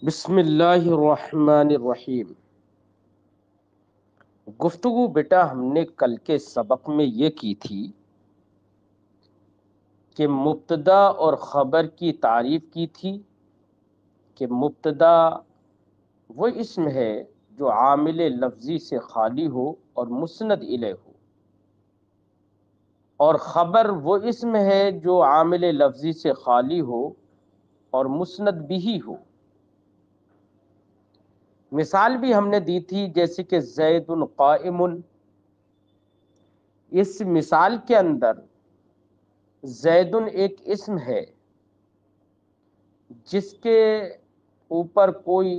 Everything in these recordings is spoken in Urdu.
بسم اللہ الرحمن الرحیم۔ گفتگو بیٹا ہم نے کل کے سبق میں یہ کی تھی کہ مبتدا اور خبر کی تعریف کی تھی کہ مبتدا وہ اسم ہے جو عامل لفظی سے خالی ہو اور مسند الیہ ہو، اور خبر وہ اسم ہے جو عامل لفظی سے خالی ہو اور مسند بھی ہو۔ مثال بھی ہم نے دی تھی، جیسے کہ زید قائم۔ اس مثال کے اندر زید ایک اسم ہے جس کے اوپر کوئی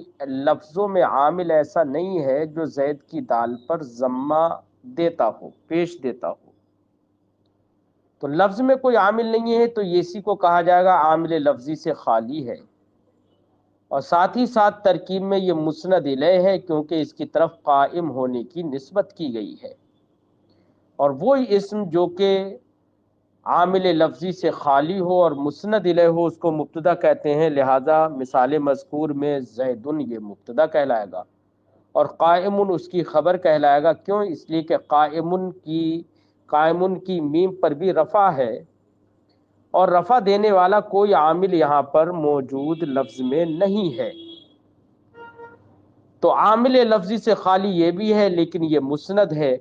لفظوں میں عامل ایسا نہیں ہے جو زید کی دال پر ضمہ دیتا ہو، پیش دیتا ہو۔ تو لفظ میں کوئی عامل نہیں ہے تو اسی کو کہا جائے گا عامل لفظی سے خالی ہے، اور ساتھ ہی ساتھ ترکیب میں یہ مسند الیہ ہے کیونکہ اس کی طرف قائم ہونے کی نسبت کی گئی ہے، اور وہ اسم جو کہ عامل لفظی سے خالی ہو اور مسند الیہ ہو اس کو مبتدا کہتے ہیں۔ لہذا مثال مذکور میں زیدن یہ مبتدا کہلائے گا اور قائمن اس کی خبر کہلائے گا۔ کیوں؟ اس لیے کہ قائمن کی میم پر بھی رفع ہے، اور رفع دینے والا کوئی عامل یہاں پر موجود لفظ میں نہیں ہے، تو عامل لفظی سے خالی یہ بھی ہے لیکن یہ مسند ہے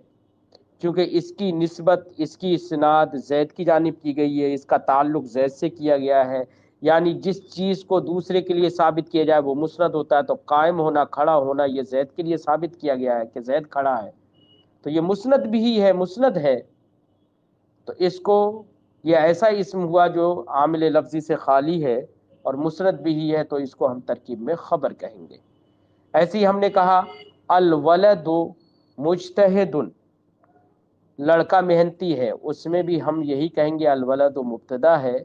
کیونکہ اس کی نسبت، اس کی اسناد زید کی جانب کی گئی ہے، اس کا تعلق زید سے کیا گیا ہے۔ یعنی جس چیز کو دوسرے کے لیے ثابت کیا جائے وہ مسند ہوتا ہے، تو قائم ہونا، کھڑا ہونا، یہ زید کے لیے ثابت کیا گیا ہے کہ زید کھڑا ہے، تو یہ مسند بھی ہے، مسند ہے۔ تو اس کو یہ ایسا اسم ہوا جو عامل لفظی سے خالی ہے اور مسند بھی ہے، تو اس کو ہم ترکیب میں خبر کہیں گے۔ ایسے ہی ہم نے کہا الولد مجتہد، لڑکا محنتی ہے، اس میں بھی ہم یہی کہیں گے الولد مبتدا ہے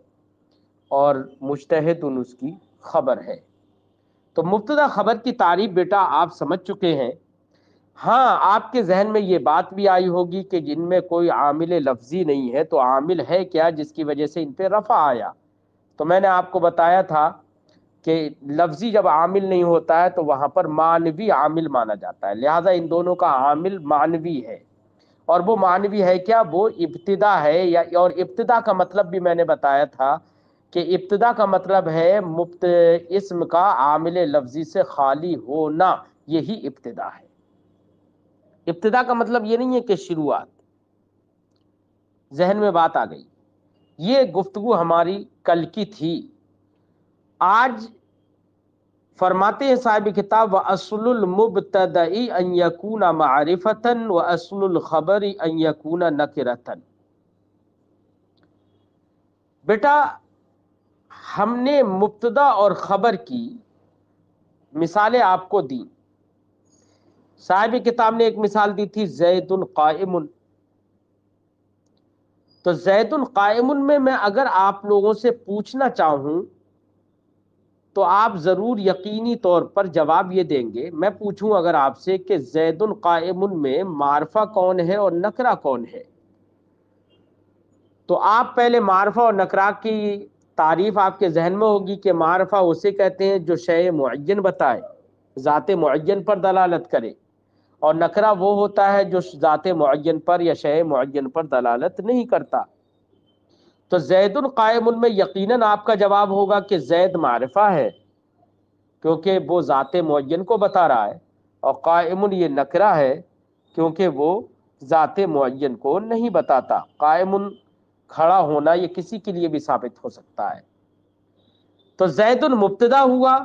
اور مجتہد اس کی خبر ہے۔ تو مبتدا خبر کی تعریف بیٹا آپ سمجھ چکے ہیں۔ ہاں، آپ کے ذہن میں یہ بات بھی آئی ہوگی کہ جن میں کوئی عامل لفظی نہیں ہے تو عامل ہے کیا جس کی وجہ سے ان پہ رفع آیا؟ تو میں نے آپ کو بتایا تھا کہ لفظی جب عامل نہیں ہوتا ہے تو وہاں پر معنوی عامل مانا جاتا ہے، لہذا ان دونوں کا عامل معنوی ہے، اور وہ معنوی ہے کیا؟ وہ ابتدا ہے، اور ابتدا کا مطلب بھی میں نے بتایا تھا کہ ابتدا کا مطلب ہے اسم کا عامل لفظی سے خالی ہونا، یہی ابتدا ہے۔ ابتدا کا مطلب یہ نہیں ہے کہ شروعات۔ ذہن میں بات آ گئی؟ یہ گفتگو ہماری کل کی تھی۔ آج فرماتے ہیں صاحب کتاب وَأَصْلُ الْمُبْتَدَإِ أَن يَكُونَ مَعْرِفَةً وَأَصْلُ الْخَبَرِ أَن يَكُونَ نَكِرَةً۔ بیٹا ہم نے مبتدا اور خبر کی مثالیں آپ کو دی۔ صاحب کتاب نے ایک مثال دی تھی زید قائم، تو زید قائم میں اگر آپ لوگوں سے پوچھنا چاہوں تو آپ ضرور یقینی طور پر جواب یہ دیں گے، میں پوچھوں اگر آپ سے کہ زید قائم میں معرفہ کون ہے اور نکرہ کون ہے، تو آپ پہلے معرفہ اور نکرہ کی تعریف آپ کے ذہن میں ہوگی کہ معرفہ اسے کہتے ہیں جو شے معین بتائے، ذات معین پر دلالت کرے، اور نکرہ وہ ہوتا ہے جو ذات معین پر یا شے معین پر دلالت نہیں کرتا۔ تو زید قائم میں یقیناً آپ کا جواب ہوگا کہ زید معرفہ ہے کیونکہ وہ ذات معین کو بتا رہا ہے، اور قائم یہ نکرہ ہے کیونکہ وہ ذات معین کو نہیں بتاتا۔ قائم کھڑا ہونا یہ کسی کے لیے بھی ثابت ہو سکتا ہے۔ تو زید مبتدا ہوا،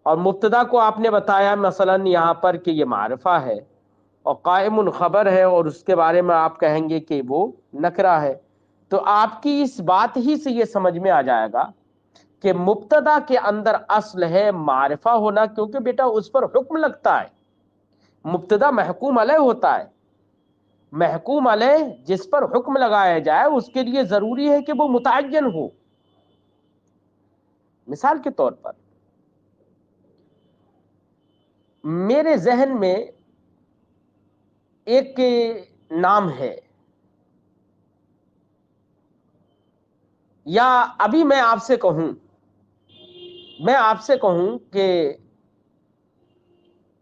اور مبتدا کو آپ نے بتایا مثلا یہاں پر کہ یہ معرفہ ہے، اور قائم خبر ہے اور اس کے بارے میں آپ کہیں گے کہ وہ نکرہ ہے۔ تو آپ کی اس بات ہی سے یہ سمجھ میں آ جائے گا کہ مبتدا کے اندر اصل ہے معرفہ ہونا، کیونکہ بیٹا اس پر حکم لگتا ہے۔ مبتدا محکوم علیہ ہوتا ہے، محکوم علیہ جس پر حکم لگایا جائے اس کے لیے ضروری ہے کہ وہ متعین ہو۔ مثال کے طور پر میرے ذہن میں ایک نام ہے، یا ابھی میں آپ سے کہوں کہ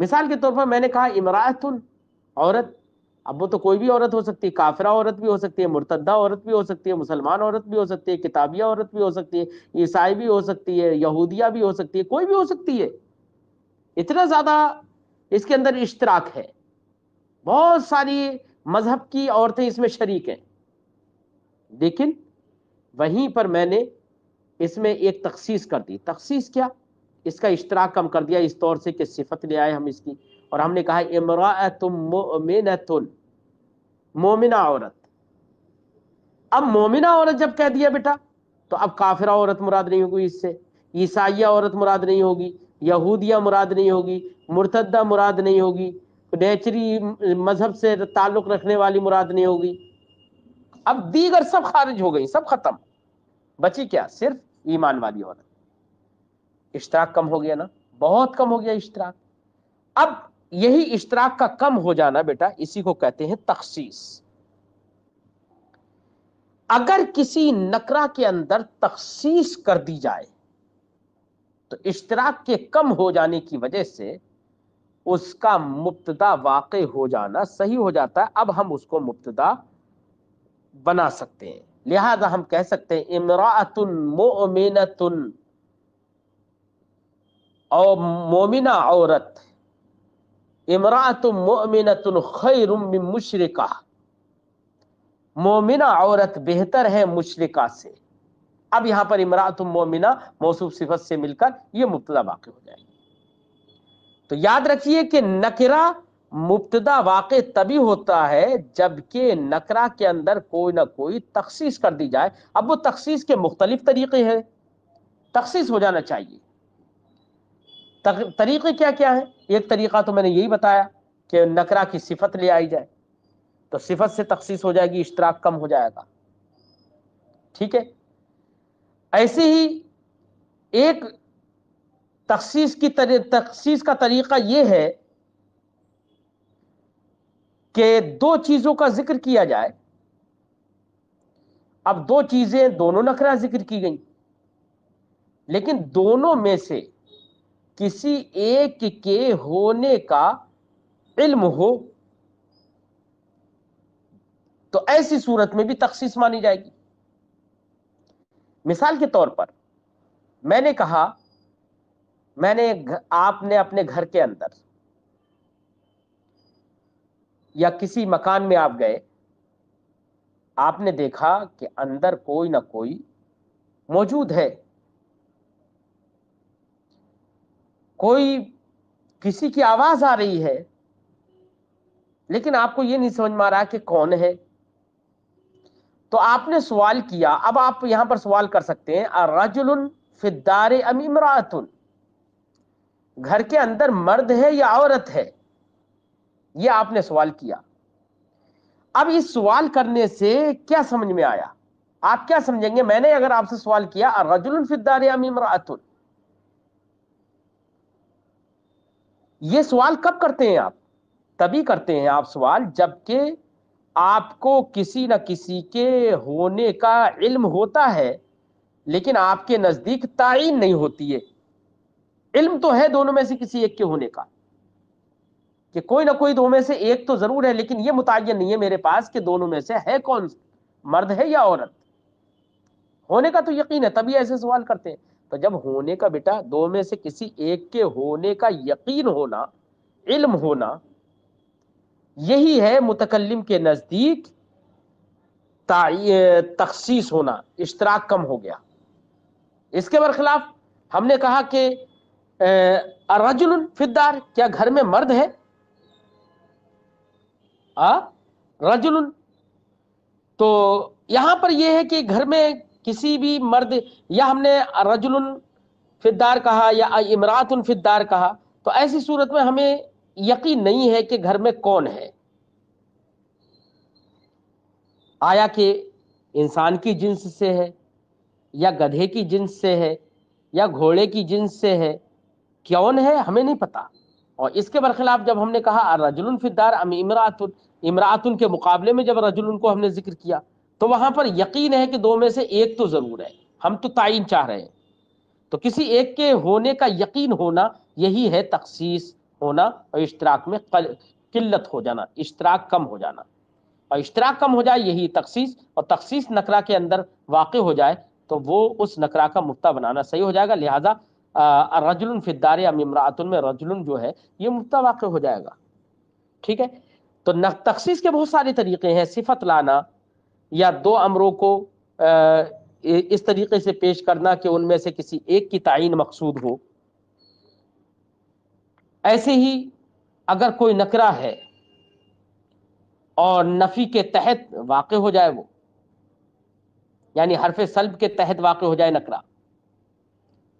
مثال کے طور پر میں نے کہا امرأتن، عورت، اب وہ تو کوئی بھی عورت ہو سکتی ہے، کافرہ عورت بھی ہو سکتی ہے، مرتدہ عورت بھی ہو سکتی ہے، مسلمان عورت بھی ہو سکتی ہے، کتابیہ عورت بھی ہو سکتی ہے، عیسائی بھی ہو سکتی ہے، یہودیہ بھی ہو سکتی ہے، کوئی بھی ہو سکتی ہے. اتنا زیادہ اس کے اندر اشتراک ہے، بہت ساری مذہب کی عورتیں اس میں شریک ہیں. لیکن وہیں پر میں نے اس میں ایک تخصیص کر دی. تخصیص کیا؟ اس کا اشتراک کم کر دیا اس طور سے کہ صفت لے آئے ہم اس کی، اور ہم نے کہا امرأۃ مؤمنۃ، مومنہ عورت. اب مومنہ عورت جب کہہ دیا بیٹا تو اب کافرہ عورت مراد نہیں ہوگی، اس سے عیسائیہ عورت مراد نہیں ہوگی، یہودیہ مراد نہیں ہوگی، مرتدہ مراد نہیں ہوگی، نیچری مذہب سے تعلق رکھنے والی مراد نہیں ہوگی. اب دیگر سب خارج ہو گئی، سب ختم. بچی کیا؟ صرف ایمان والی عورت. اشتراک کم ہو گیا نا، بہت کم ہو گیا اشتراک. اب یہی اشتراک کا کم ہو جانا بیٹا اسی کو کہتے ہیں تخصیص. اگر کسی نکرہ کے اندر تخصیص کر دی جائے تو اشتراک کے کم ہو جانے کی وجہ سے اس کا مبتدا واقع ہو جانا صحیح ہو جاتا ہے. اب ہم اس کو مبتدا بنا سکتے ہیں. لہذا ہم کہہ سکتے ہیں امرأۃ مؤمنۃ، اور مومنہ عورت، امرأۃ مؤمنۃ خیر من مشرکہ، مومنہ عورت بہتر ہے مشرکہ سے. اب یہاں پر امرأۃ مومنہ موصوف صفت سے مل کر یہ مبتدا واقع ہو جائے گی. تو یاد رکھیے کہ نکرہ مبتدا واقع تبھی ہوتا ہے جبکہ نکرہ کے اندر کوئی نہ کوئی تخصیص کر دی جائے. اب وہ تخصیص کے مختلف طریقے ہیں، تخصیص ہو جانا چاہیے. طریقے کیا کیا ہیں؟ ایک طریقہ تو میں نے یہی بتایا کہ نکرہ کی صفت لے آئی جائے تو صفت سے تخصیص ہو جائے گی، اشتراک کم ہو جائے گا. ٹھیک ہے. ایسے ہی ایک تخصیص کا طریقہ یہ ہے کہ دو چیزوں کا ذکر کیا جائے. اب دو چیزیں دونوں نکرہ ذکر کی گئیں، لیکن دونوں میں سے کسی ایک کے ہونے کا علم ہو تو ایسی صورت میں بھی تخصیص مانی جائے گی. مثال کے طور پر میں نے کہا آپ نے اپنے گھر کے اندر یا کسی مکان میں آپ گئے، آپ نے دیکھا کہ اندر کوئی نہ کوئی موجود ہے، کوئی کسی کی آواز آ رہی ہے، لیکن آپ کو یہ نہیں سمجھ میں آ رہا کہ کون ہے. تو آپ نے سوال کیا. اب آپ یہاں پر سوال کر سکتے ہیں الرجل فی الدار ام امرأۃ، گھر کے اندر مرد ہے یا عورت ہے، یہ آپ نے سوال کیا. اب اس سوال کرنے سے کیا سمجھ میں آیا؟ آپ کیا سمجھیں گے؟ میں نے اگر آپ سے سوال کیا الرجل فی الدار ام امرأۃ، یہ سوال کب کرتے ہیں آپ؟ تبھی کرتے ہیں آپ سوال جبکہ آپ کو کسی نہ کسی کے ہونے کا علم ہوتا ہے، لیکن آپ کے نزدیک تعین نہیں ہوتی ہے. علم تو ہے دونوں میں سے کسی ایک کے ہونے کا، کہ کوئی نہ کوئی دو میں سے ایک تو ضرور ہے، لیکن یہ متعین نہیں ہے میرے پاس کہ دونوں میں سے ہے کون، مرد ہے یا عورت. ہونے کا تو یقین ہے تبھی ایسے سوال کرتے ہیں. تو جب ہونے کا بیٹا دو میں سے کسی ایک کے ہونے کا یقین ہونا، علم ہونا، یہی ہے متکلم کے نزدیک تخصیص ہونا، اشتراک کم ہو گیا. اس کے برخلاف ہم نے کہا کہ الرجل فی الدار، کیا گھر میں مرد ہے؟ رجل، تو یہاں پر یہ ہے کہ گھر میں کسی بھی مرد، یا ہم نے رجل فی الدار کہا یا امرأۃ فی الدار کہا، تو ایسی صورت میں ہمیں یقین نہیں ہے کہ گھر میں کون ہے. آیا کہ انسان کی جنس سے ہے، یا گدھے کی جنس سے ہے، یا گھوڑے کی جنس سے ہے، کون ہے ہمیں نہیں پتا. اور اس کے برخلاف جب ہم نے کہا رجل فی الدار ام امرأۃ، امرأۃ کے مقابلے میں جب رجل کو ہم نے ذکر کیا تو وہاں پر یقین ہے کہ دو میں سے ایک تو ضرور ہے، ہم تو تعین چاہ رہے ہیں. تو کسی ایک کے ہونے کا یقین ہونا یہی ہے تخصیص، ہونا اور اشتراک میں قلت ہو جانا، اشتراک کم ہو جانا، اور اشتراک کم ہو جائے یہی تخصیص، اور تخصیص نکرہ کے اندر واقع ہو جائے تو وہ اس نکرہ کا مبتدا بنانا صحیح ہو جائے گا، لہذا رجل فی الدار یا امرأۃ میں رجل جو ہے یہ مبتدا واقع ہو جائے گا، ٹھیک ہے۔ تو تخصیص کے بہت سارے طریقے ہیں، صفت لانا یا دو امروں کو اس طریقے سے پیش کرنا کہ ان میں سے کسی ایک کی تعین مقصود ہو۔ ایسے ہی اگر کوئی نکرہ ہے اور نفی کے تحت واقع ہو جائے وہ، یعنی حرف سلب کے تحت واقع ہو جائے نکرہ،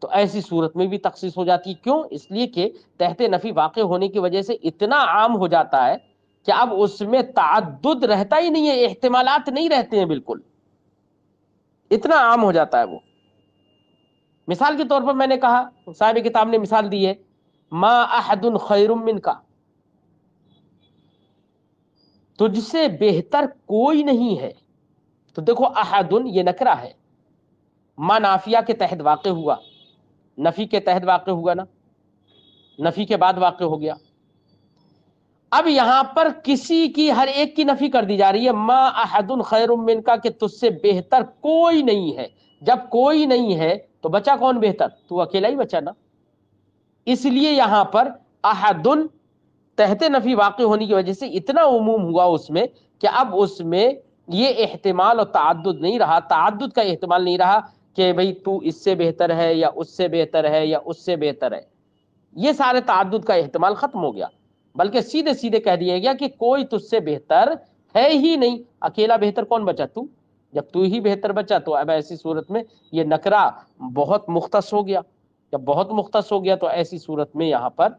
تو ایسی صورت میں بھی تخصیص ہو جاتی ہے۔ کیوں؟ اس لیے کہ تحت نفی واقع ہونے کی وجہ سے اتنا عام ہو جاتا ہے کہ اب اس میں تعدد رہتا ہی نہیں ہے، احتمالات نہیں رہتے ہیں، بالکل اتنا عام ہو جاتا ہے وہ۔ مثال کے طور پر میں نے کہا، صاحب کتاب نے مثال دی ہے، ما احد خیر من کا، تجھ سے بہتر کوئی نہیں ہے۔ تو دیکھو احد یہ نکرہ ہے، ما نافیہ کے تحت واقع ہوا، نفی کے تحت واقع ہوا نا، نفی کے بعد واقع ہو گیا۔ اب یہاں پر کسی کی، ہر ایک کی نفی کر دی جا رہی ہے، ما احد خیر من کا، کہ تجھ سے بہتر کوئی نہیں ہے۔ جب کوئی نہیں ہے تو بچا کون بہتر؟ تو اکیلا ہی بچا نا۔ اس لیے یہاں پر احد تحت نفی واقع ہونے کی وجہ سے اتنا عموم ہوا اس میں کہ اب اس میں یہ احتمال اور تعدد نہیں رہا، تعدد کا احتمال نہیں رہا کہ بھئی تو اس سے بہتر ہے یا اس سے بہتر ہے یا اس سے بہتر ہے، یہ سارے تعدد کا احتمال ختم ہو گیا، بلکہ سیدھے سیدھے کہہ دیا گیا کہ کوئی تجھ سے بہتر ہے ہی نہیں، اکیلا بہتر کون بچا؟ تو۔ جب تو ہی بہتر بچا تو اب ایسی صورت میں یہ نکرہ بہت مختص ہو گیا، جب بہت مختص ہو گیا تو ایسی صورت میں یہاں پر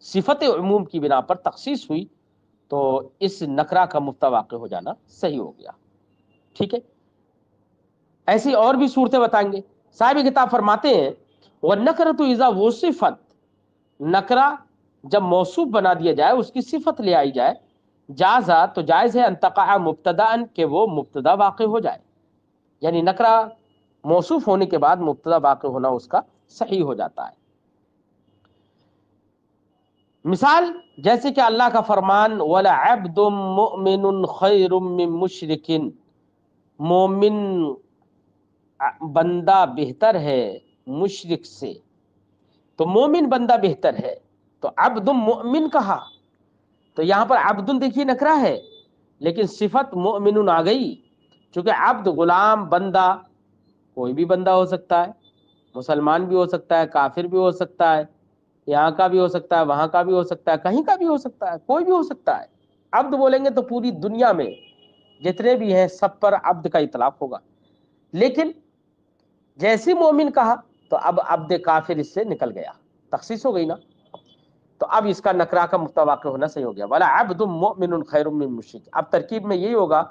صفت عموم کی بنا پر تخصیص ہوئی، تو اس نکرہ کا مبتدا واقع ہو جانا صحیح ہو گیا، ٹھیک ہے۔ ایسی اور بھی صورتیں بتائیں گے۔ صاحب کتاب فرماتے ہیں وَالنَّكْرَةُ إِذَا وُصِفَتْ، نکرہ جب موصوف بنا دیا جائے، اس کی صفت لے آئی جائے، جازا تو جائز ہے ان تقع مبتداً، کہ وہ مبتدا واقع ہو جائے، یعنی نکرہ موصوف ہونے کے بعد مبتدا واقع ہونا اس کا صحیح ہو جاتا ہے۔ مثال جیسے کہ اللہ کا فرمان وَلَعَبْدٌ مُؤْمِنٌ خَيْرٌ مِّن مُشْرِكٍ، مومن بندہ بہتر ہے مشرک سے، تو مومن بندہ بہتر ہے، تو عبد مؤمن کہا، تو یہاں پر عبد دیکھیے نکرہ ہے لیکن صفت مؤمن آ گئی، چونکہ عبد غلام، بندہ کوئی بھی بندہ ہو سکتا ہے، مسلمان بھی ہو سکتا ہے، کافر بھی ہو سکتا ہے، یہاں کا بھی ہو سکتا ہے، وہاں کا بھی ہو سکتا ہے، کہیں کا بھی ہو سکتا ہے، کوئی بھی ہو سکتا ہے۔ عبد بولیں گے تو پوری دنیا میں جتنے بھی ہیں سب پر عبد کا اطلاق ہوگا، لیکن جیسے مومن کہا تو اب عبد کافر اس سے نکل گیا، تخصیص ہو گئی نا، تو اب اس کا نکرہ کا مبتدا واقع ہونا صحیح ہو گیا، ولا عبد مؤمن خیر من مشرک۔ اب ترکیب میں یہی ہوگا،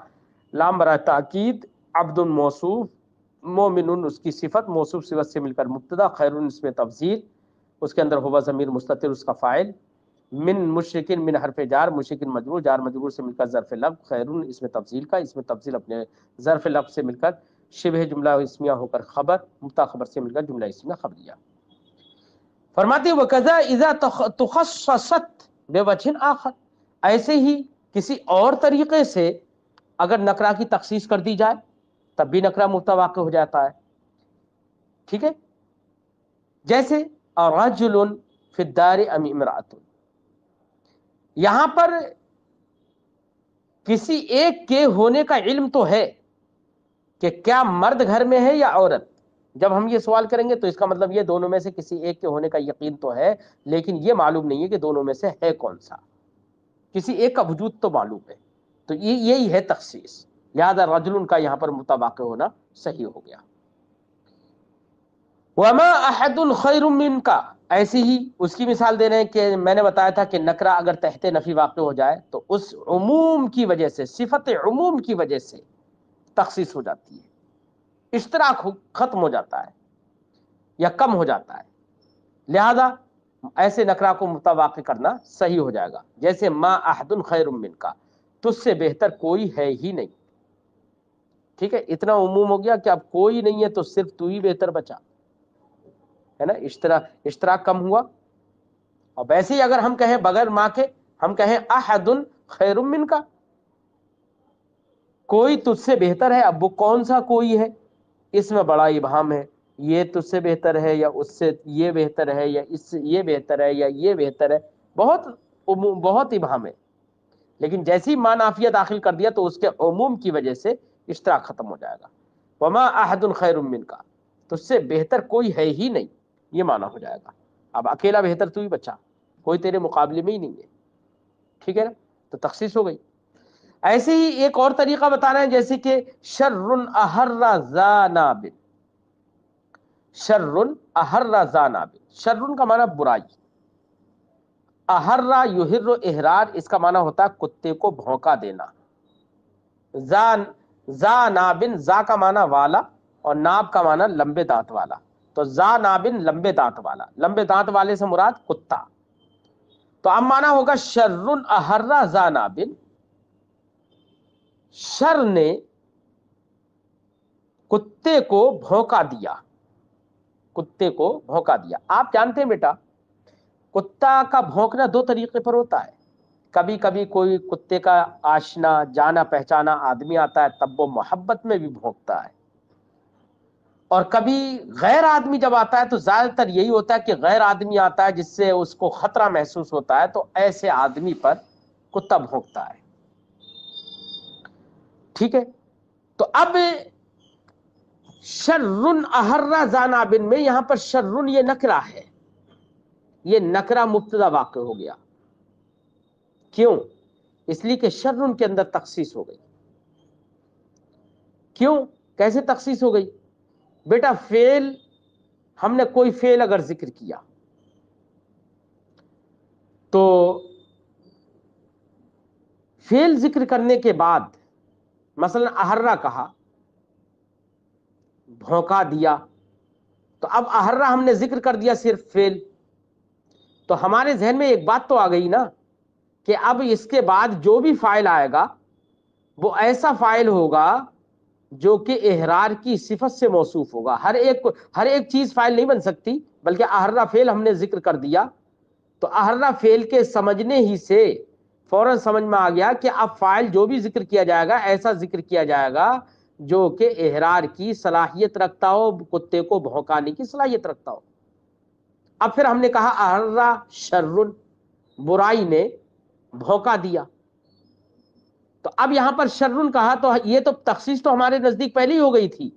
لام برائے تاکید، عبد موصوف، مومن اس کی صفت، موصوف صفت سے مل کر مبتدا، خیر اس میں تفضیل، اس کے اندر ہوا ضمیر مستتر اس کا فاعل، من مشرکن من حرف جار، مشرکن مجرور، جار مجرور سے مل کر ظرف لفظ، خیرون اس میں تفضیل کا، اس میں تفضیل اپنے ظرف لفظ سے مل کر شبہ جملہ اسمیہ ہو کر خبر، مبتدا خبر سے مل کر جملہ اسمیہ خبریہ۔ فرماتے ہیں وَكَذَا إِذَا تُخَصَّصَتْ بِوَجْهٍ آخر، ایسے ہی کسی اور طریقے سے اگر نکرہ کی تخصیص کر دی جائے تب بھی نکرہ مبتدا واقع ہو جاتا ہے، ٹھیک ہے۔ جیسے رجل فی الدار ام امرأۃ، یہاں پر کسی ایک کے ہونے کا علم تو ہے کہ کیا مرد گھر میں ہے یا عورت، جب ہم یہ سوال کریں گے تو اس کا مطلب یہ دونوں میں سے کسی ایک کے ہونے کا یقین تو ہے، لیکن یہ معلوم نہیں ہے کہ دونوں میں سے ہے کون سا، کسی ایک کا وجود تو معلوم ہے، تو یہی ہے تخصیص، لہذا رجل کا یہاں پر متواقع ہونا صحیح ہو گیا۔ وما احد خیر من کا، ایسی ہی اس کی مثال دے رہے ہیں کہ میں نے بتایا تھا کہ نکرہ اگر تحت نفی واقع ہو جائے تو اس عموم کی وجہ سے، صفت عموم کی وجہ سے تخصیص ہو جاتی ہے، اشتراک ختم ہو جاتا ہے یا کم ہو جاتا ہے، لہذا ایسے نکرہ کو متواقع کرنا صحیح ہو جائے گا۔ جیسے ما احد خیر من کا، تجھ سے بہتر کوئی ہے ہی نہیں، ٹھیک ہے، اتنا عموم ہو گیا کہ اب کوئی نہیں ہے تو صرف تو ہی بہتر بچا، ہے نا، اشتراک کم ہوا، اور ویسے ہی اگر ہم کہیں بغیر ماں کے، ہم کہیں احد خیر من کا، کوئی تجھ سے بہتر ہے، اب وہ کون سا کوئی ہے، اس میں بڑا ابہام ہے، یہ تجھ سے بہتر ہے یا اس سے یہ بہتر ہے یا اس سے یہ بہتر ہے یا یہ بہتر ہے، بہت ابہام ہے۔ لیکن جیسی ہی ماں نافیہ داخل کر دیا تو اس کے عموم کی وجہ سے اشتراک ختم ہو جائے گا۔ وما احد خیر من کا، تجھ سے بہتر کوئی ہے ہی نہیں، یہ معنی ہو جائے گا۔ اب اکیلا بہتر تو ہی بچا، کوئی تیرے مقابلے میں ہی نہیں ہے، ٹھیک ہے نا، تو تخصیص ہو گئی۔ ایسے ہی ایک اور طریقہ بتا رہے ہیں، جیسے کہ شر احر ذا ناب، شر احر ذا ناب، شر کا معنی برائی، احر یحر احرار اس کا معنی ہوتا ہے کتے کو بھونکا دینا۔ ذا نابن، ذا کا معنی والا اور ناب کا معنی لمبے دانت والا، تو ذا نابن لمبے دانت والا، لمبے دانت والے سے مراد کتا۔ تو اب معنی ہوگا شر احر ذا نابن، شر نے کتے کو بھونکا دیا، کتے کو بھونکا دیا۔ آپ جانتے ہیں بیٹا، کتا کا بھونکنا دو طریقے پر ہوتا ہے۔ کبھی کبھی کوئی کتے کا آشنا جانا پہچانا آدمی آتا ہے، تب وہ محبت میں بھی بھونکتا ہے، اور کبھی غیر آدمی جب آتا ہے تو زیادہ تر یہی ہوتا ہے کہ غیر آدمی آتا ہے جس سے اس کو خطرہ محسوس ہوتا ہے، تو ایسے آدمی پر کتا بھونکتا ہے، ٹھیک ہے۔ تو اب شرن احر ذا ناب میں یہاں پر شرن یہ نکرہ ہے، یہ نکرہ مبتدا واقع ہو گیا، کیوں؟ اس لیے کہ شرن کے اندر تخصیص ہو گئی۔ کیوں؟ کیسے تخصیص ہو گئی؟ بیٹا فعل، ہم نے کوئی فعل اگر ذکر کیا تو فعل ذکر کرنے کے بعد مثلا احرہ کہا، بھونکا دیا، تو اب احرہ ہم نے ذکر کر دیا صرف فعل، تو ہمارے ذہن میں ایک بات تو آ گئی نا کہ اب اس کے بعد جو بھی فاعل آئے گا وہ ایسا فاعل ہوگا جو کہ احرار کی صفت سے موصوف ہوگا۔ ہر ایک چیز فاعل نہیں بن سکتی، بلکہ احرہ فعل ہم نے ذکر کر دیا تو احرہ فعل کے سمجھنے ہی سے فوراً سمجھ میں آ گیا کہ اب فاعل جو بھی ذکر کیا جائے گا ایسا ذکر کیا جائے گا جو کہ احرار کی صلاحیت رکھتا ہو، کتے کو بھونکانے کی صلاحیت رکھتا ہو۔ اب پھر ہم نے کہا احرہ شرن، برائی نے بھونکا دیا، تو اب یہاں پر شرن کہا تو یہ تو تخصیص تو ہمارے نزدیک پہلے ہی ہو گئی تھی،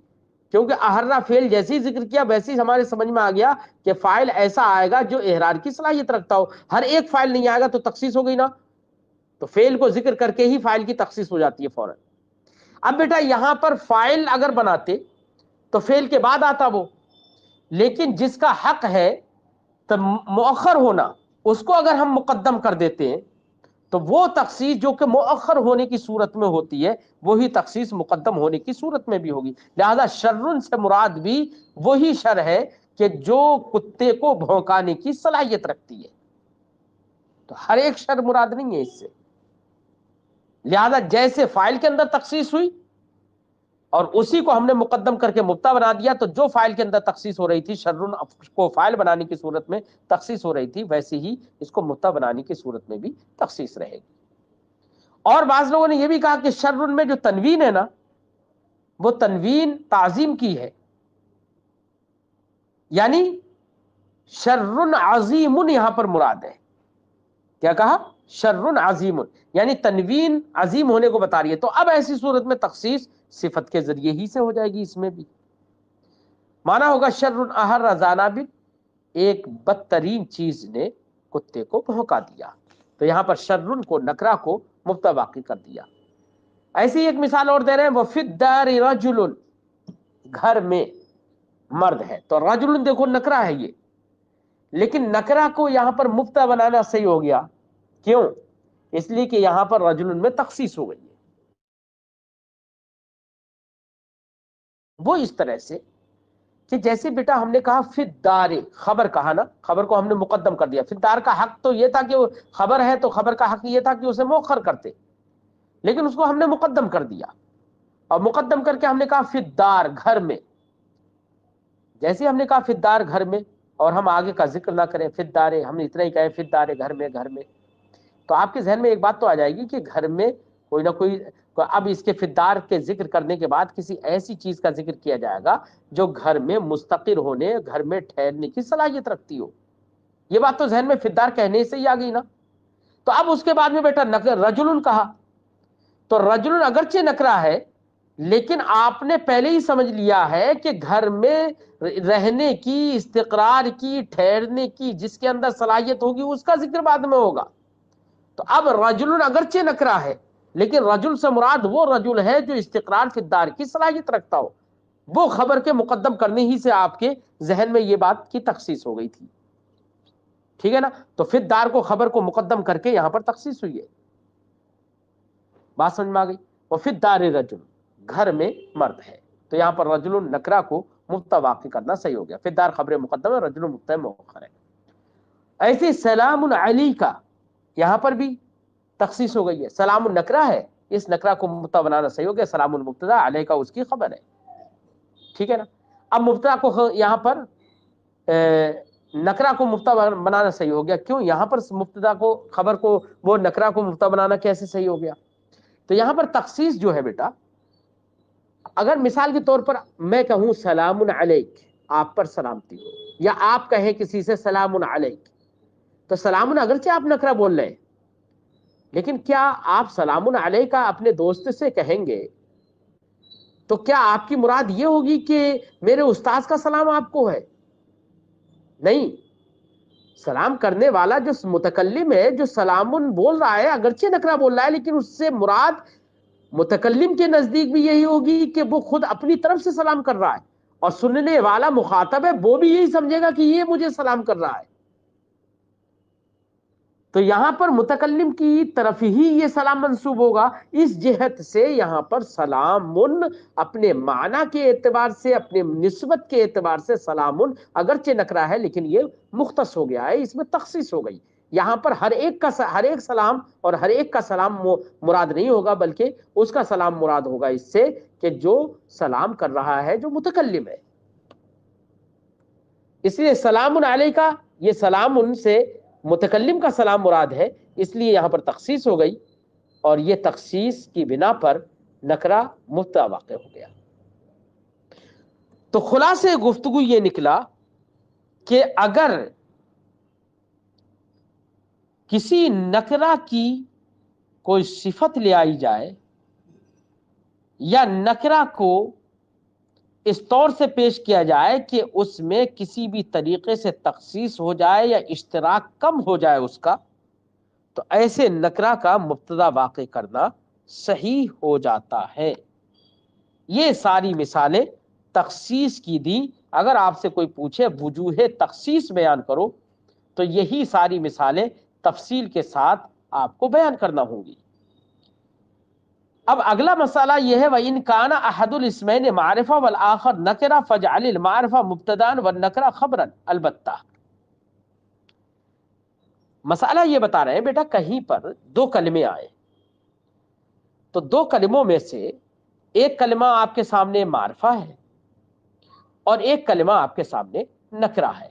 کیونکہ احرہ فعل جیسے ہی ذکر کیا ویسے ہی ہمارے سمجھ میں آ گیا کہ فاعل ایسا آئے گا جو احرار کی صلاحیت رکھتا ہو۔ ہر ایک فاعل نہیں آئے گا تو تخصیص ہو گئی نا، تو فعل کو ذکر کر کے ہی فاعل کی تخصیص ہو جاتی ہے فوراً۔ اب بیٹا یہاں پر فاعل اگر بناتے تو فعل کے بعد آتا وہ، لیکن جس کا حق ہے تو مؤخر ہونا، اس کو اگر ہم مقدم کر دیتے ہیں تو وہ تخصیص جو کہ مؤخر ہونے کی صورت میں ہوتی ہے وہی تخصیص مقدم ہونے کی صورت میں بھی ہوگی۔ لہذا شرن سے مراد بھی وہی شر ہے کہ جو کتے کو بھونکانے کی صلاحیت رکھتی ہے، تو ہر ایک شر مراد نہیں ہے اس سے۔ لہذا جیسے فاعل کے اندر تخصیص ہوئی اور اسی کو ہم نے مقدم کر کے مبتدا بنا دیا، تو جو فاعل کے اندر تخصیص ہو رہی تھی شرن کو فاعل بنانے کی صورت میں تخصیص ہو رہی تھی، ویسے ہی اس کو مبتدا بنانے کی صورت میں بھی تخصیص رہے گی۔ اور بعض لوگوں نے یہ بھی کہا کہ شرن میں جو تنوین ہے نا وہ تنوین تعظیم کی ہے، یعنی شرن عظیم یہاں پر مراد ہے۔ کیا کہا؟ شرن عظیم، یعنی تنوین عظیم ہونے کو بتا رہی ہے، تو اب ایسی صورت میں تخصیص صفت کے ذریعے ہی سے ہو جائے گی۔ اس میں بھی معنی ہوگا شرن احر ذا ناب، ایک بدترین چیز نے کتے کو بھونکا دیا، تو یہاں پر شرن کو نکرہ کو مبتدا واقع کر دیا۔ ایسی ایک مثال اور دے رہے ہیں، وفی الدار رجل، گھر میں مرد ہے، تو رجل دیکھو نکرہ ہے یہ، لیکن نکرہ کو یہاں پر مبتدا بنانا صحیح ہو گیا، کیوں؟ اس لیے کہ یہاں پر رجل میں تخصیص ہو گئی ہے۔ وہ اس طرح سے کہ جیسے بیٹا ہم نے کہا فی الدار، خبر کہا نا، خبر کو ہم نے مقدم کر دیا، فی الدار کا حق تو یہ تھا کہ وہ خبر ہے تو خبر کا حق یہ تھا کہ اسے مؤخر کرتے، لیکن اس کو ہم نے مقدم کر دیا، اور مقدم کر کے ہم نے کہا فی الدار، گھر میں۔ جیسے ہم نے کہا فی الدار، گھر میں، اور ہم آگے کا ذکر نہ کریں، فی الدار، ہم اتنا ہی کہیں فی الدار، گھر میں، گھر میں، تو آپ کے ذہن میں ایک بات تو آ جائے گی کہ گھر میں کوئی نہ کوئی، اب اس کے فی الدار کے ذکر کرنے کے بعد کسی ایسی چیز کا ذکر کیا جائے گا جو گھر میں مستقر ہونے، گھر میں ٹھہرنے کی صلاحیت رکھتی ہو. یہ بات تو ذہن میں فی الدار کہنے سے ہی آ گئی نا. تو اب اس کے بعد میں بیٹا رجل کہا، تو رجل اگرچہ نکرا ہے لیکن آپ نے پہلے ہی سمجھ لیا ہے کہ گھر میں رہنے کی، استقرار کی، ٹھہرنے کی جس کے اندر صلاحیت ہوگی اس کا ذکر بعد میں ہوگا. تو اب رجل اگرچہ نکرا ہے لیکن رجل سے مراد وہ رجل ہے جو استقرار فی الدار کی صلاحیت رکھتا ہو. وہ خبر کے مقدم کرنے ہی سے آپ کے ذہن میں یہ بات کی تخصیص ہو گئی تھی. ٹھیک ہے نا. تو فی الدار کو خبر کو مقدم کر کے یہاں پر تخصیص ہوئی ہے. بات سمجھ میں آ گئی. وہ فی الدار رجل، گھر میں مرد ہے. تو یہاں پر رجل نکرا کو مبتدا واقع کرنا صحیح ہو گیا. فی الدار خبر مقدم ہے، رجل مبتدا مؤخر ہے. ایسے سلام علی کا یہاں پر بھی تخصیص ہو گئی ہے. سلام النکرا ہے، اس نکرا کو مبتدا بنانا صحیح ہو گیا. سلام المبتدا، علیہ کا اس کی خبر ہے. ٹھیک ہے نا. اب مبتدا کو یہاں پر نکرا کو مبتدا بنانا صحیح ہو گیا. کیوں یہاں پر مبتدا کو، خبر کو، وہ نکرا کو مبتدا بنانا کیسے صحیح ہو گیا؟ تو یہاں پر تخصیص جو ہے بیٹا، اگر مثال کے طور پر میں کہوں سلام علیک، آپ پر سلامتی ہو، یا آپ کہیں کسی سے سلام علیک، تو سلام اگرچہ آپ نکرا بول رہے ہیں لیکن کیا آپ سلام علیک کا اپنے دوست سے کہیں گے تو کیا آپ کی مراد یہ ہوگی کہ میرے استاذ کا سلام آپ کو ہے؟ نہیں. سلام کرنے والا جو متکلم ہے، جو سلام بول رہا ہے، اگرچہ نکرا بول رہا ہے لیکن اس سے مراد متکلم کے نزدیک بھی یہی ہوگی کہ وہ خود اپنی طرف سے سلام کر رہا ہے، اور سننے والا مخاطب ہے وہ بھی یہی سمجھے گا کہ یہ مجھے سلام کر رہا ہے. تو یہاں پر متکلم کی طرف ہی یہ سلام منسوب ہوگا. اس جہت سے یہاں پر سلام اپنے معنی کے اعتبار سے، اپنے نسبت کے اعتبار سے سلام اگرچہ نکرا ہے لیکن یہ مختص ہو گیا ہے، اس میں تخصیص ہو گئی. یہاں پر ہر ایک سلام اور ہر ایک کا سلام مراد نہیں ہوگا، بلکہ اس کا سلام مراد ہوگا اس سے کہ جو سلام کر رہا ہے، جو متکلم ہے. اس لیے سلام علیکہ، یہ سلام ان سے متکلم کا سلام مراد ہے، اس لیے یہاں پر تخصیص ہو گئی، اور یہ تخصیص کی بنا پر نکرا مبتدا واقع ہو گیا. تو خلاصے گفتگو یہ نکلا کہ اگر کسی نکرا کی کوئی صفت لے آئی جائے یا نکرا کو اس طور سے پیش کیا جائے کہ اس میں کسی بھی طریقے سے تخصیص ہو جائے یا اشتراک کم ہو جائے اس کا، تو ایسے نکرا کا مبتدا واقع کرنا صحیح ہو جاتا ہے. یہ ساری مثالیں تخصیص کی دی. اگر آپ سے کوئی پوچھے وجوہ تخصیص بیان کرو تو یہی ساری مثالیں تفصیل کے ساتھ آپ کو بیان کرنا ہوں گی. اب اگلا مسئلہ یہ ہے وَإِنْ كَانَ أَحَدُ الْاسْمَيْنِ مَعْرِفَةً وَالْآخَرُ نَكِرَةً فَاجْعَلِ الْمَعْرِفَةَ مُبْتَدًا وَالنَّكِرَةَ خَبْرًا. البتہ مسئلہ یہ بتا رہے ہیں بیٹا، کہیں پر دو کلمے آئے تو دو کلموں میں سے ایک کلمہ آپ کے سامنے معرفہ ہے اور ایک کلمہ آپ کے سامنے نکرہ ہے.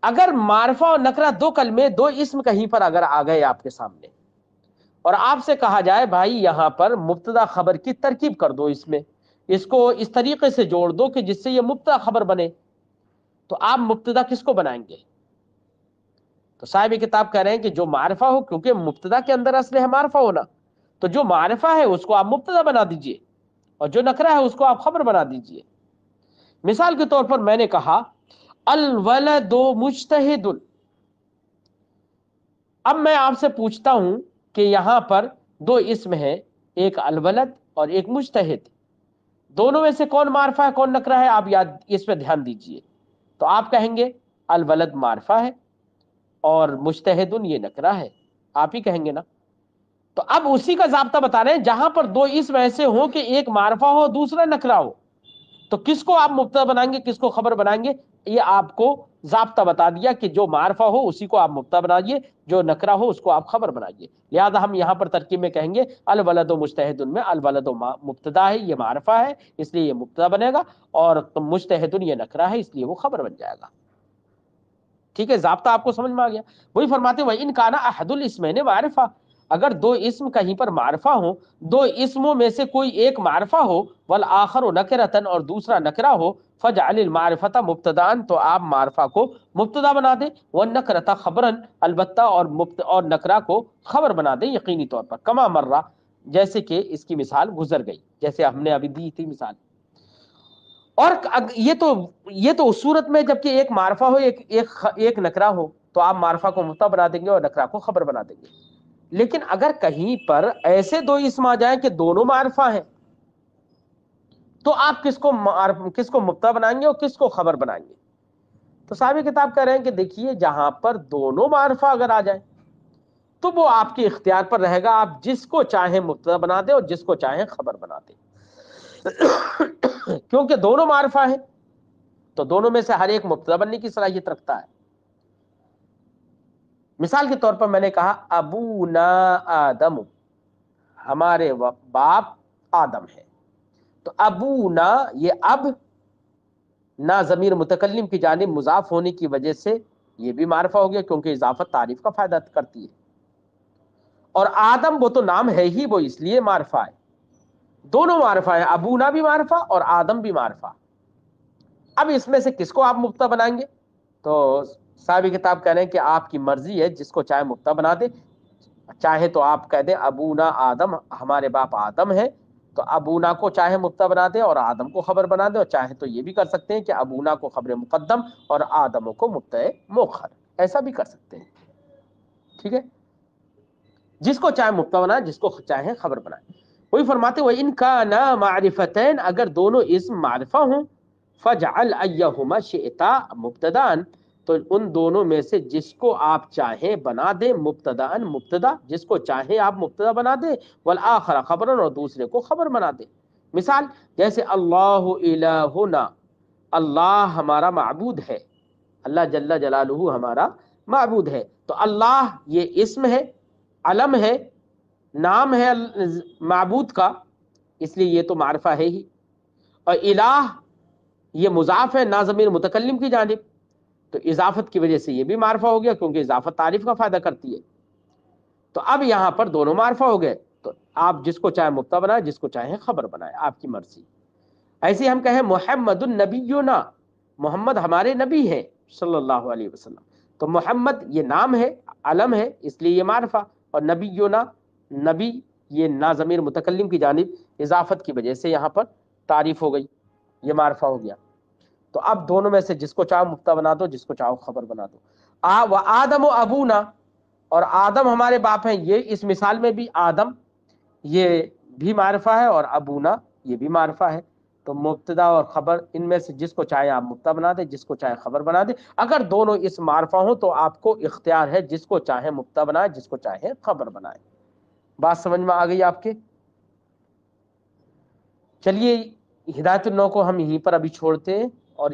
اگر معرفہ اور نکرہ دو کلمے، دو اسم کہیں پر اگر آ گئے آپ کے سامنے اور آپ سے کہا جائے بھائی یہاں پر مبتدا خبر کی ترکیب کر دو، اس کو اس طریقے سے جوڑ دو کہ جس سے یہ مبتدا خبر بنے، تو آپ مبتدا کس کو بنائیں گے؟ تو صاحب کتاب کہہ رہے ہیں کہ جو معرفہ ہو، کیونکہ مبتدا کے اندر اصل ہے معرفہ ہونا، تو جو معرفہ ہے اس کو آپ مبتدا بنا دیجئے اور جو نکرہ ہے اس کو آپ خبر بنا دیجئے. مثال کے طور پر میں نے کہا الولد مجتہد. اب میں آپ سے پوچھتا ہوں کہ یہاں پر دو اسم ہیں، ایک الولد اور ایک مجتہد، دونوں میں سے کون معرفہ ہے کون نکرہ ہے؟ آپ یاد اس پہ دھیان دیجئے. تو آپ کہیں گے الولد معرفہ ہے اور مجتہد یہ نکرہ ہے، آپ ہی کہیں گے نا. تو اب اسی کا ضابطہ بتا رہے ہیں، جہاں پر دو اسم ایسے ہوں کہ ایک معرفہ ہو دوسرا نکرہ ہو، تو کس کو آپ مبتدا بنائیں گے، کس کو خبر بنائیں گے؟ یہ آپ کو ضابطہ بتا دیا کہ جو معرفہ ہو اسی کو آپ مبتدا بنائیے، جو نکرہ ہو اس کو آپ خبر بنائیے. لہذا ہم یہاں پر ترکیب میں کہیں گے الولد مجتہد میں الولد مبتدا ہے، یہ معرفہ ہے اس لیے یہ مبتدا بنے گا، اور مجتہد یہ نکرہ ہے اس لیے وہ خبر بن جائے گا. ٹھیک ہے، ضابطہ آپ کو سمجھ میں آ گیا؟ وہی فرماتے ہیں وَإِنْ كَانَ أَحَدُ الْإِسْمَيْنِ مَعْرِفَةً، اگر دو اسم کہیں پر معرفہ ہو، دو اسموں میں سے کوئی ایک معرفہ ہو، والآخر نکرتن، اور دوسرا نکرہ ہو، فجعل المعرفۃ مبتداً، تو آپ معرفہ کو مبتدا بنا دیں، والنکرۃ خبرا، البتہ اور نکرہ کو خبر بنا دیں یقینی طور پر، کما مرہ، جیسے کہ اس کی مثال گزر گئی، جیسے ہم نے ابھی دی تھی مثال۔ اور یہ تو اس صورت میں جبکہ ایک معرفہ ہو ایک نکرہ ہو، تو آپ معرفہ کو مبتدا بنا دیں گے اور نکرہ کو خبر بنا دیں گے۔ لیکن اگر کہیں پر ایسے دو اسم آ جائیں کہ دونوں معرفہ ہیں، تو آپ کس کو مبتدا بنائیں گے اور کس کو خبر بنائیں گے؟ تو صاحب کتاب کہہ رہے ہیں کہ دیکھیے جہاں پر دونوں معرفہ اگر آ جائیں تو وہ آپ کے اختیار پر رہے گا، آپ جس کو چاہیں مبتدا بنا دیں اور جس کو چاہیں خبر بنا دیں، کیونکہ دونوں معرفہ ہیں تو دونوں میں سے ہر ایک مبتدا بننے کی صلاحیت رکھتا ہے۔ مثال کے طور پر میں نے کہا ابونا آدم، ہمارے باپ آدم ہے، تو ابونا، یہ اب نا ضمیر متکلم کی جانب مضاف ہونے کی وجہ سے یہ بھی معرفہ ہو گیا، کیونکہ اضافت تعریف کا فائدہ کرتی ہے، اور آدم وہ تو نام ہے ہی، وہ اس لیے معرفہ ہے، دونوں معرفہ ہیں، ابونا بھی معرفہ اور آدم بھی معرفہ۔ اب اس میں سے کس کو آپ مبتدا بنائیں گے؟ تو صاحب کتاب کہہ رہے ہیں کہ آپ کی مرضی ہے، جس کو چاہے مبتدا بنا دے، چاہے تو آپ کہہ دیں ابونا آدم، ہمارے باپ آدم ہے، تو ابونا کو چاہے مبتدا بنا دیں اور آدم کو خبر بنا دیں، اور چاہے تو یہ بھی کر سکتے ہیں کہ ابونا کو خبر مقدم اور آدم کو مبتدا مؤخر، ایسا بھی کر سکتے ہیں، ٹھیک ہے، جس کو چاہے مبتدا بنائیں، جس کو چاہے خبر بنائیں۔ وہی فرماتے وہ ان کا نا معرفتین، اگر دونوں اسم معرفہ ہوں، فجعل ایہما شئتا مبتدان، تو ان دونوں میں سے جس کو آپ چاہیں بنا دیں مبتدان مبتدا، جس کو چاہیں آپ مبتدا بنا دیں، والآخر خبرا، اور دوسرے کو خبر بنا دیں۔ مثال جیسے اللہ الہنا، اللہ ہمارا معبود ہے، اللہ جل جلالہ ہمارا معبود ہے، تو اللہ یہ اسم ہے، علم ہے، نام ہے معبود کا، اس لیے یہ تو معرفہ ہے ہی، اور الہ یہ مضاف ہے نا ضمیر متکلم کی جانب، تو اضافت کی وجہ سے یہ بھی معرفہ ہو گیا، کیونکہ اضافت تعریف کا فائدہ کرتی ہے۔ تو اب یہاں پر دونوں معرفہ ہو گئے، تو آپ جس کو چاہے مبتدا بنائے، جس کو چاہے خبر بنائے، آپ کی مرضی۔ ایسے ہی ہم کہیں محمد النبینا، محمد ہمارے نبی ہیں صلی اللہ علیہ وسلم، تو محمد یہ نام ہے، علم ہے، اس لیے یہ معرفہ، اور نبینا، نبی یہ نا ضمیر متکلم کی جانب اضافت کی وجہ سے یہاں پر تعریف ہو گئی، یہ معرفہ ہو گیا۔ تو اب دونوں میں سے جس کو چاہو مبتدا بنا دو، جس کو چاہو خبر بنا دو۔ آدم و ابونا، اور آدم ہمارے باپ ہیں، یہ اس مثال میں بھی آدم یہ بھی معرفہ ہے اور ابونا یہ بھی معرفہ ہے، تو مبتدا اور خبر ان میں سے جس کو چاہے آپ مبتدا بنا دیں، جس کو چاہے خبر بنا دیں۔ اگر دونوں اس معرفہ ہوں تو آپ کو اختیار ہے، جس کو چاہے مبتدا بنائے، جس کو چاہے خبر بنائے۔ بات سمجھ میں آ گئی آپ کے؟ چلیے ہدایت النو کو ہم یہیں پر ابھی چھوڑتے ہیں اور